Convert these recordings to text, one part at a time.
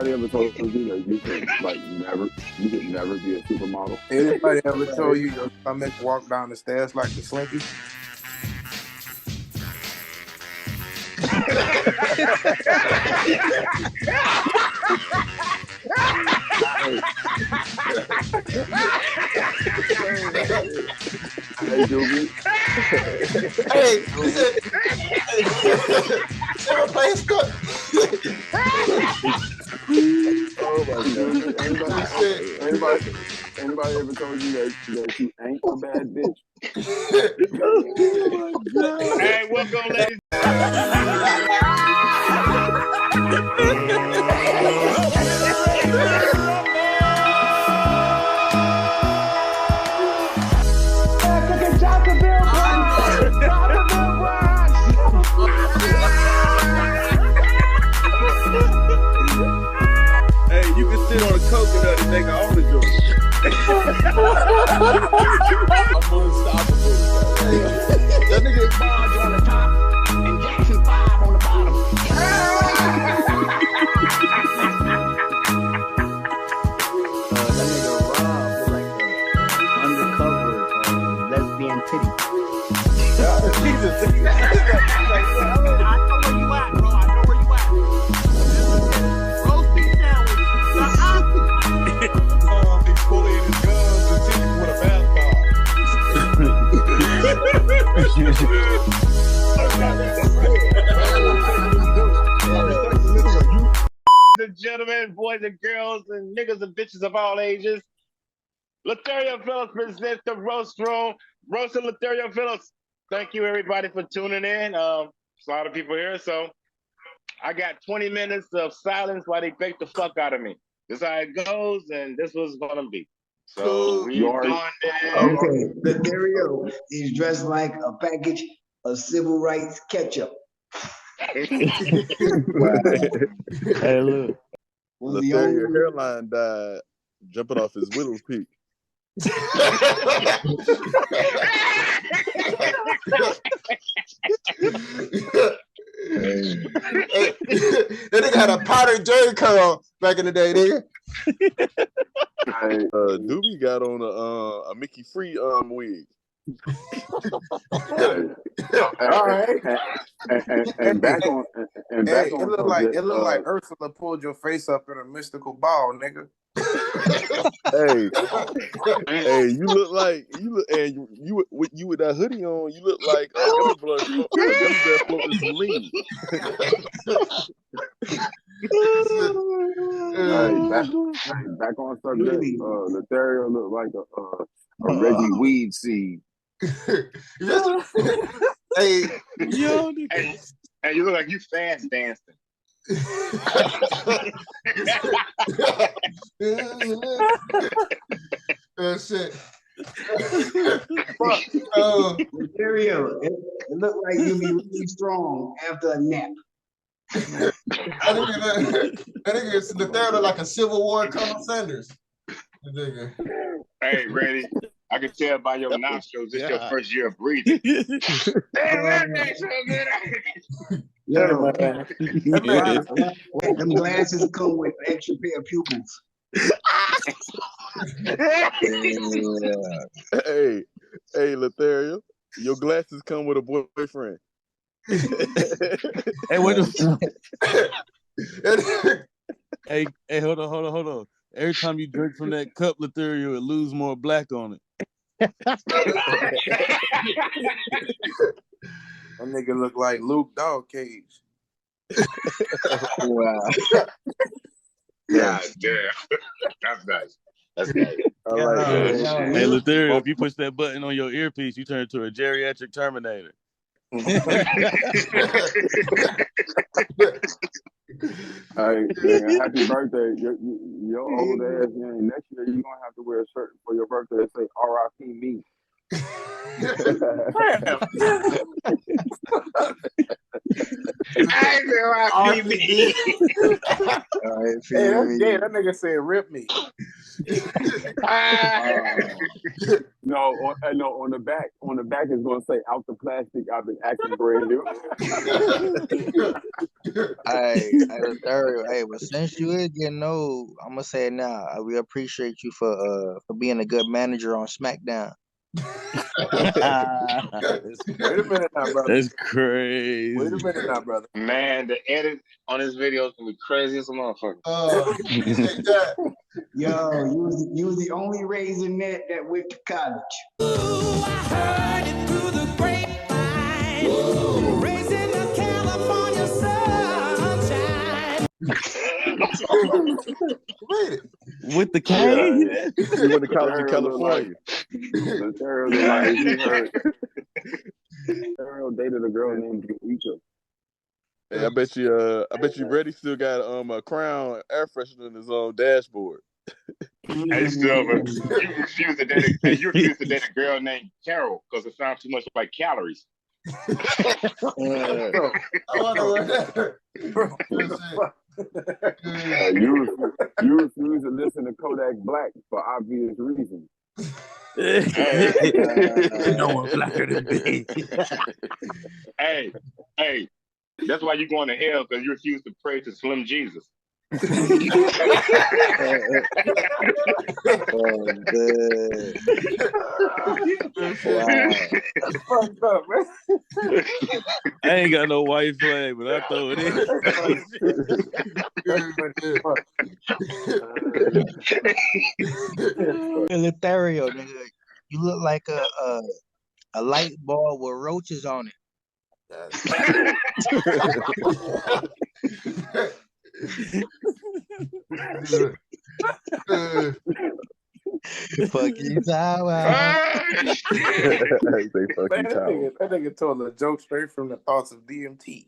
Anybody ever told you that you could never be a supermodel? Anybody ever told you your stomach walk down the stairs like the Slinky? Hey, Doobie. Hey, never play stuff. Oh my God. Anybody ever told you that you ain't a bad bitch? Oh my God. Hey, welcome, ladies. Hey, you can sit on a coconut and make all the joints. I'm unstoppable. That nigga is Barge on the top and Jackson 5 on the bottom. That nigga Rob look like an undercover lesbian titty. Jesus. I know where you at, bro. I know where you at. Roast beef sandwich. Exfoliate his gums and teeth with a bath Ladies and gentlemen, boys and girls, and niggas and bitches of all ages, Latherial Phillips presents the Roast Room. Roast and Latherial Phillips. Thank you, everybody, for tuning in. There's a lot of people here, so I got 20 minutes of silence while they bake the fuck out of me. This is how it goes, and this was gonna be. So we doing that. Okay, Latherial is dressed like a package of civil rights ketchup. Hey, look. Latherial hairline died jumping off his widow's peak. That nigga had a powdered Jerry curl back in the day, nigga. Doobie got on a Mickey Free wig. All right. And back on. Hey, it looked like Ursula pulled your face up in a mystical ball, nigga. Hey, you look you with that hoodie on. You look like gummy bear floating some lean. Back on subject. Latherial looked like a Reggie Weed seed. Hey, Hey, you look like you fast dancing. Oh shit. Latherial, it looked like you'd be really strong after a nap. That nigga is Latherial like a Civil War Colonel Sanders. That nigga. Hey, Randy, I can tell by your nostrils it's your first year of breathing. Damn, that's so good. Yo, them glasses come with an extra pair of pupils. Hey, Latherial, your glasses come with a boyfriend. Hey, wait a Hey, hold on. Every time you drink from that cup, Latherial, it lose more black on it. That nigga look like Luke Dog Cage. Wow. God damn. That's nice. That's nice. I like that. Hey, Latherial, if you push that button on your earpiece, you turn into a geriatric Terminator. Hey, man, happy birthday. Your old ass, man. Next year, you're going to have to wear a shirt for your birthday that say R.I.P. me. I know I Hey, that nigga said rip me. No, on the back it's gonna say out the plastic. I've been acting brand new. Hey, Latherial, hey, but since you is getting old, I'm gonna say it now. We appreciate you for being a good manager on SmackDown. Wait a minute now, brother. That's crazy. Wait a minute now, brother. Man, the edit on this video is gonna be crazy as a motherfucker. Appreciate that. Yo, you was the only Raisinette that went to college. Ooh, I heard it through the grapevine. Raising the California sunshine. Wait. With the cane? He went to college in California. Latherial looked like he heard. Latherial dated a girl named Juanita. Hey, I bet you Reddy still got a Crown air freshener in his dashboard. Hey, Silver, you refuse to date a girl named Carol because it sounds too much like calories. You refuse to listen to Kodak Black for obvious reasons. No one blacker than me. Hey, that's why you're going to hell, because you refuse to pray to Slim Jesus. Oh, wow. That's fucked up, man. I ain't got no white flag, but I throw it in. Latherial, nigga, you look like a light bulb with roaches on it. Fuck you, Tower. That nigga told a joke straight from the thoughts of DMT.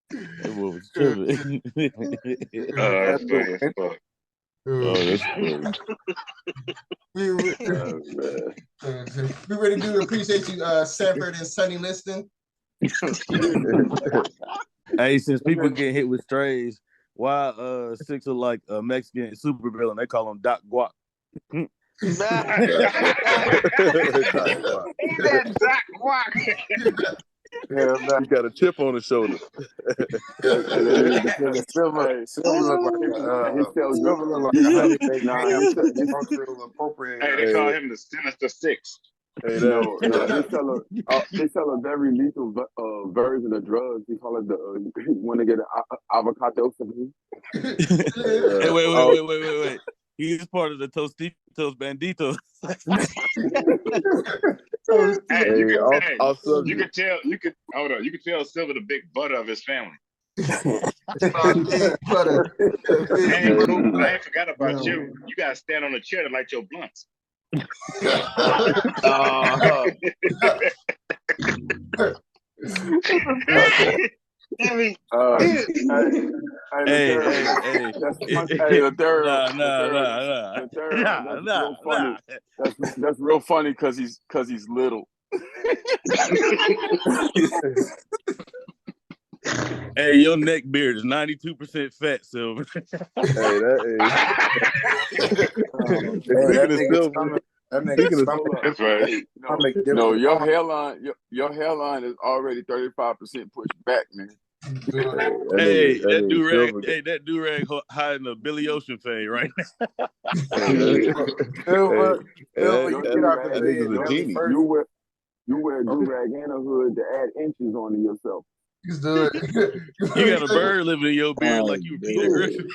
That boy was tripping. That's funny as fuck. Oh, that's funny. We really do appreciate you, Sanford and Sonny Liston. Hey, since people get hit with strays, why Six are like a Mexican supervillain? They call him Doc Guac. Doc Guac. He got a chip on his shoulder. Silver look like a honey baked appropriate. Hey, they call him the Sinister Six. Hey, they sell a very lethal version of drugs. They call it the you want to get an avocado something. Hey, wait. He's part of the Tostitos Banditos. You could tell Silver the big butter of his family. Hey, I ain't forgot about you. You gotta stand on a chair to light your blunts. Hey, That's real funny because he's little. Hey, your neck beard is 92% fat, Silver. That's right. No, your hairline is already 35% pushed back, man. That do-rag hiding a Billy Ocean fade right now. You wear a do-rag and a hood to add inches onto yourself. You got a bird living in your beard like you Peter Griffin.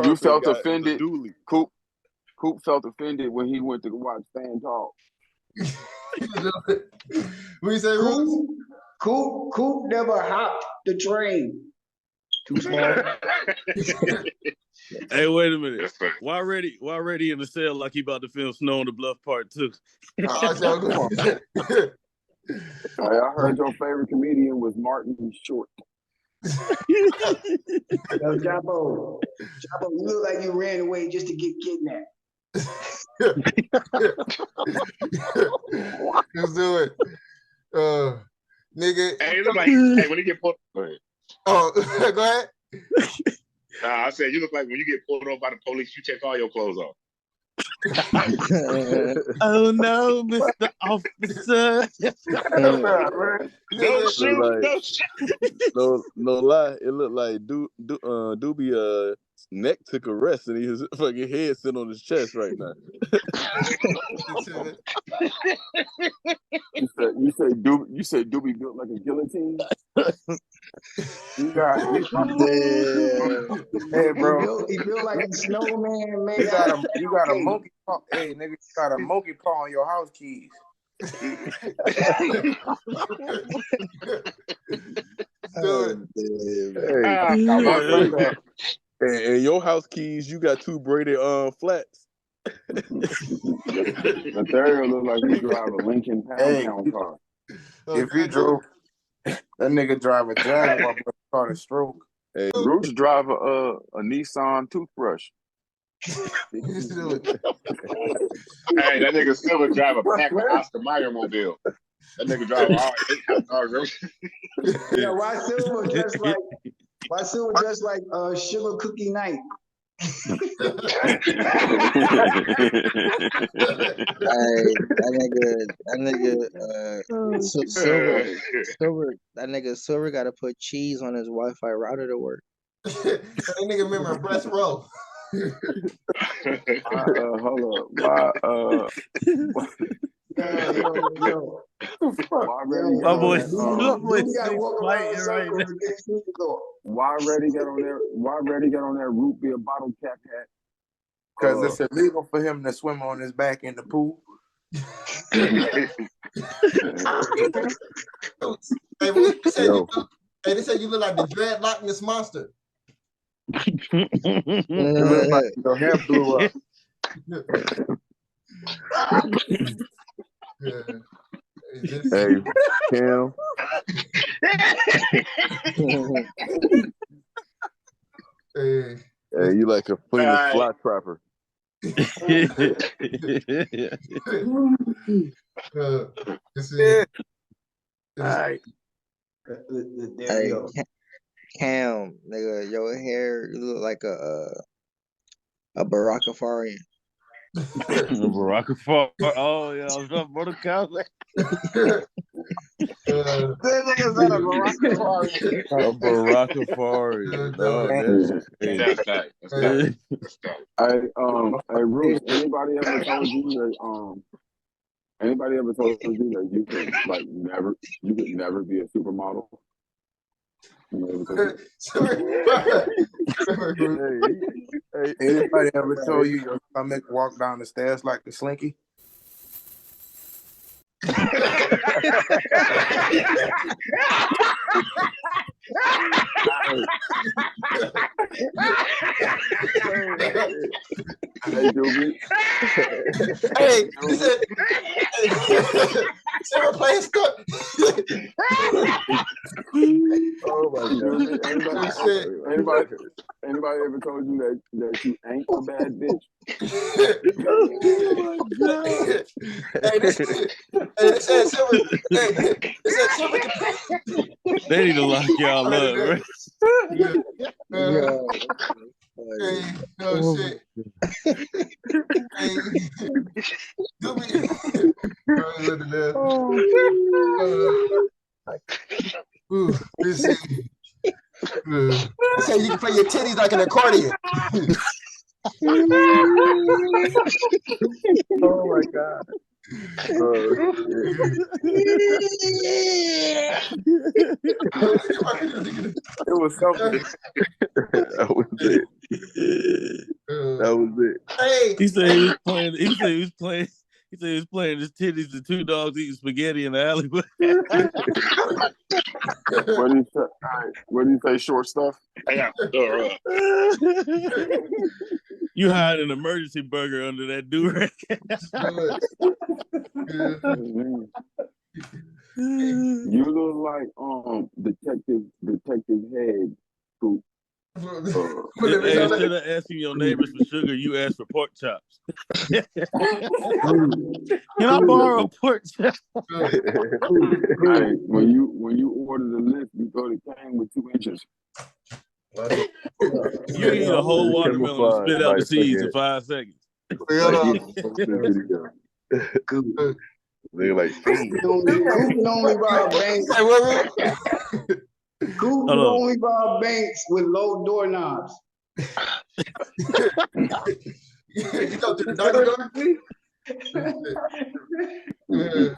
You felt offended. Coop felt offended when he went to watch Fan Talk. What you say, Rose? Coop never hopped the train. Too small. Hey, wait a minute. Why ready in the cell like he about to film Snow on the Bluff Part 2? I heard your favorite comedian was Martin Short. Yo, Chapo, you look like you ran away just to get kidnapped. Let's do it. nigga. Hey, it look like hey when he get pulled. Go ahead. Oh, go ahead. Nah, I said you look like when you get pulled over by the police, you take all your clothes off. Oh no, Mr. Officer. No shoot, like, no shoot. no lie. It looked like Doobie neck took a rest and his fucking head sit on his chest right now. You say Doobie built like a guillotine. You got hey bro. He built like a snowman made You got a monkey paw. Hey nigga, you got a monkey paw on your house keys. And your house keys, you got 2 braided flats. Latherial look like he drive a Lincoln Pound car. If he drove, that nigga drive a Jaguar, but caught a stroke. Hey, Roots drive a Nissan toothbrush. Hey, that nigga Silver drive a pack of Oscar Mayer mobile. That nigga drive all 8 cars. Yeah, why Silver dressed like Sugar Cookie Night? Hey, that nigga, Silver got to put cheese on his Wi-Fi router to work. That nigga remember breast row. Hold up. Why Reddy got on that root beer bottle cap hat? Because it's illegal for him to swim on his back in the pool. Hey, they said you look like the dreadlockless monster. Your hair blew up. Hey, Cam. Hey, you like a famous fly trapper. Hey, Cam, nigga, your hair, you look like a Barakafarian. Barakafar. Oh yeah, I was up Mortal Kombat. That nigga's not a Barakafari. A Barakafari. No, that's crazy. That's that. Hey, Roots, anybody ever told you that you could never be a supermodel? Anybody ever told you your stomach walk down the stairs like the Slinky? Hey, Doobie. Hey, he said, Sarah playing stuff. Oh my God. Anybody ever told you that you ain't a bad bitch? Oh my God. Hey, this said Silver. Hey, this said Silver. They need to lock y'all up, right? Hey, no shit. Hey, let's see. Say you can play your titties like an accordion. Oh my God. It was something. That was it. That was it. Hey, He said he was playing his titties to 2 dogs eating spaghetti in the alleyway. What do you say? Short stuff? Yeah. You hide an emergency burger under that do-rag. You look like Detective Head, who Hey, instead of asking your neighbors for sugar, you ask for pork chops. Can I borrow a pork chop? Hey, when you order the list, you go to can with 2 inches. You eat a whole watermelon and spit out the seeds in 5 seconds. They're like, Coop can only rob banks. Coop can only rob banks with low doorknobs. You go through the dark door?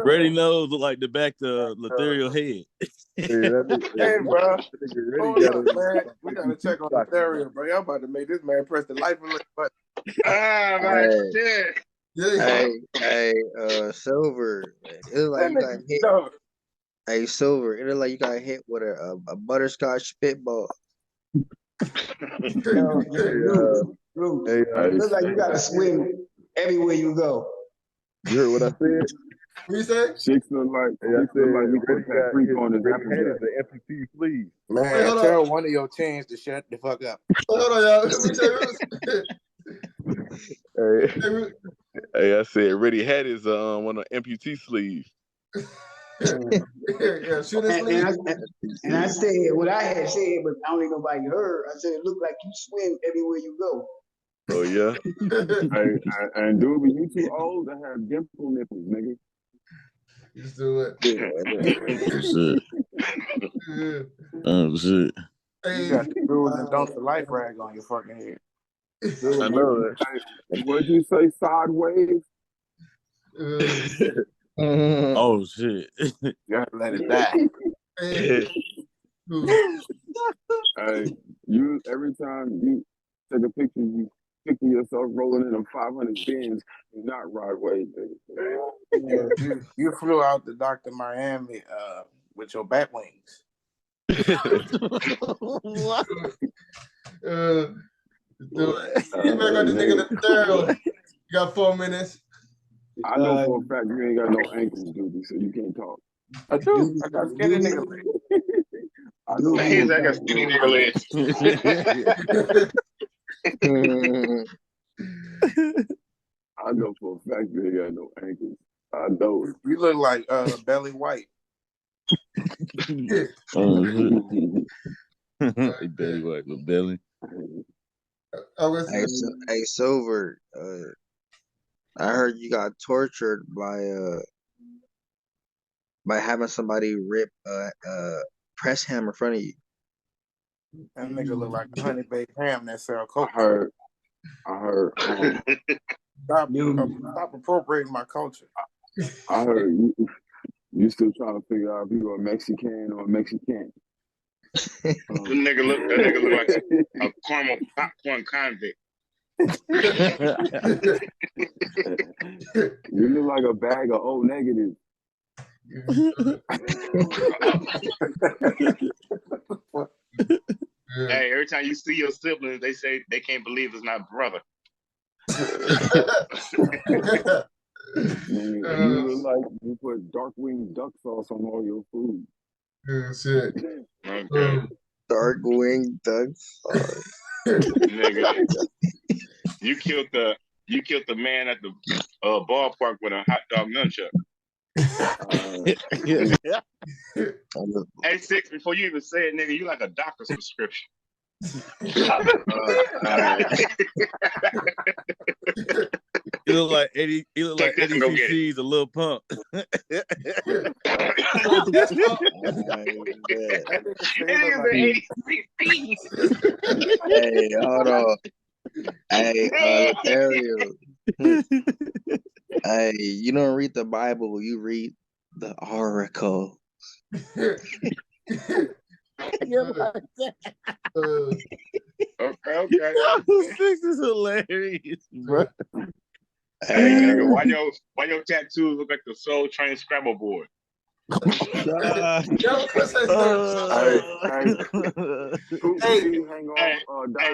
Brady nose look like the back to Latherial head. Hey, bro. Hold up, man. We gotta check on Latherial, bro. Y'all about to make this man press the life alert button. Ah, my shit. Hey, Silver. It look like you got hit. Hey, Silver. It look like you got hit with a butterscotch spitball. It looks like you gotta swim everywhere you go. You heard what I said? What you say? Chicks look like he put that freak on his head is the amputee sleeve. Man, tell one of your chains to shut the fuck up. Hold on, y'all. Hey, I said Reddy had his one of the amputee sleeve. And I said what I had said, but I don't think nobody heard. I said it looked like you swim everywhere you go. Oh yeah. And dude, you too old to have dimple nipples, nigga. Just do it. Oh shit. You got the rules and don't the life rag on your fucking head. I know that. What'd you say, sideways? Oh shit. You gotta let it die. Hey, you every time you take a picture, you picture yourself rolling in a 500 bins. You're not right way, Yeah, you flew out to Dr. Miami with your bat wings. What? Get back on the nigga Latherial. You got 4 minutes. I know for a fact you ain't got no ankles, dude, so you can't talk. I do. I got skinny nigga legs. I got skinny nigga legs. I know for a fact you ain't got no ankles. I know it. You look like Belly White. Belly White with belly. Hey, Silver. I heard you got tortured by having somebody rip press ham in front of you. That nigga look like a honey baked ham that sell coke. I heard. Stop appropriating my culture. I heard you still trying to figure out if you a Mexican or a Mexican. That nigga look like a caramel popcorn convict. You look like a bag of O negative. Hey, every time you see your siblings, they say they can't believe it's not brother. You look like you put dark winged duck sauce on all your food. Shit. Okay. Dark winged duck sauce. Nigga, you killed the man at the ballpark with a hot dog nunchuck. Hey, Six, before you even say it, nigga, you like a doctor's prescription. He look like Eddie. He look like Eddie CC's a little pump. Hey, hold on. Hey, Latherial. Hey, you don't read the Bible. You read the Oracle. Okay. This is hilarious, bro. Hey, nigga, why your tattoos look like the Soul Train Scrabble board? Hey,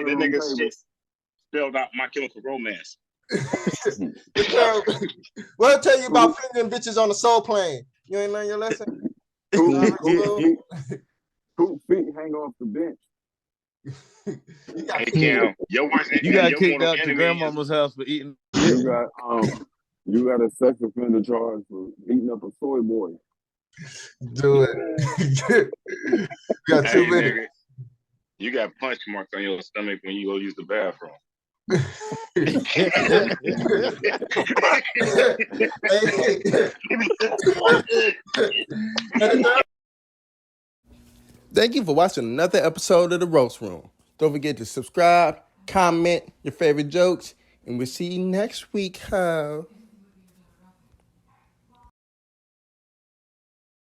the nigga spelled out My Chemical Romance. What I tell you about fingering bitches on the soul plane? You ain't learn your lesson? Two feet hang off the bench. Hey, Cam, your worst You got your kicked mortal out to enemy is grandmama's house for eating. You got a sex offender charge for beating up a soy boy. Do it. Got 2 hey, minutes. nigga, you got punch marks on your stomach when you go use the bathroom. Thank you for watching another episode of The Roast Room. Don't forget to subscribe, comment your favorite jokes, and we'll see you next week, ho.